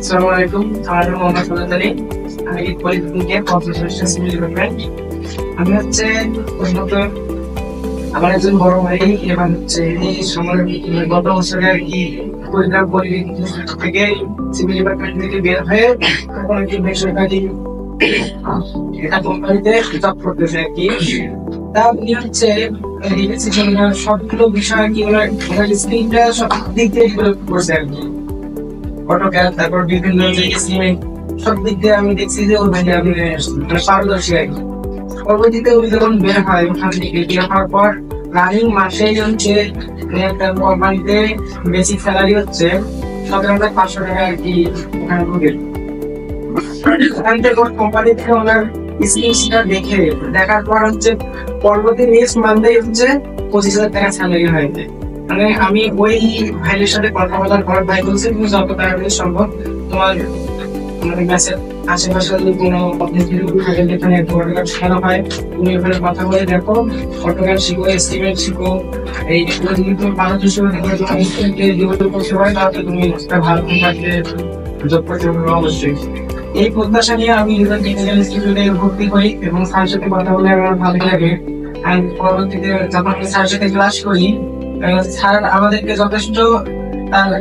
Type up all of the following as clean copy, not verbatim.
আসসালামু আলাইকুম। আমার নাম মোহাম্মদ ফজল আলী। আমি পলিটেকনিকে প্রফেসর সিভিল ডিপার্টমেন্ট। আমি হচ্ছে প্রথমত আমার একজন বড় ভাই এবং হচ্ছে এই সময় গত বছরে আর কি কুড়িগ্রাম পলিটেকনিক থেকে সিভিল ডিপার্টমেন্ট থেকে বের হয়ে তখন একটি বেসরকারি একটা কোম্পানিতে জব করতেছে আর কি। তা উনি হচ্ছে সবগুলো বিষয় আর কি ওনার স্কিলটা সব দিক দিয়ে ডেভেলপ করছে আর কি। অটোক্যাড, তারপর বিভিন্ন যে এস্টিমেট, সব দিক দিয়ে আমি দেখছি যে ওর ভাই আমি পারদর্শী আর কি। পরবর্তীতে উনি যখন বের হয় ওখান থেকে বের হওয়ার পর রানিং মাসে হচ্ছে একটা কোম্পানিতে বেসিক স্যালারি হচ্ছে 17,500 টাকা আর কি। ওখানে ঢুকে ওখান থেকে ওর কোম্পানি থেকে ওনার স্কিলসটা দেখার পর হচ্ছে পরবর্তী নেক্সট মান্থে হচ্ছে 25,000 টাকা স্যালারি হয়ে যায়। মানে আমি ওই ভাইয়ের সাথে কথা বলার পর ভাই বলছে তুমি যত তাড়াতাড়ি সম্ভব তোমার মানে ম্যাচের আশেপাশে যদি কোনো যেখানে অটোক্যাড শেখানো হয় তুমি ওখানে কথা বলে দেখো, অটোক্যাড শিখো, এস্টিমেট শিখো। এইগুলো যদি তুমি পারদর্শী করতে হয় তাহলে তুমি একটা ভালো কোম্পানিতে জব করতে পারবে অবশ্যই। এই প্রত্যাশা নিয়ে আমি টেকনিক্যাল ইনস্টিটিউটে ভর্তি হই এবং স্যারের সাথে কথা বলে আমার ভালো লাগে। আর পরবর্তীতে যখন স্যারের সাথে ক্লাস করি স্যার আমাদেরকে যথেষ্ট তার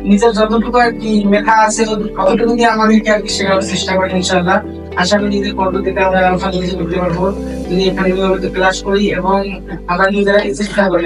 নিজের যতটুকু আর কি মেধা আছে ততটুকু দিয়ে আমাদেরকে আর কি শেখানোর চেষ্টা করেন। ইনশাআল্লাহ আশা করি যে পরবর্তীতে আমরা ভালো কিছু করতে পারবো যদি এখানে ক্লাস করি এবং আমরা নিজেরা চেষ্টা করি।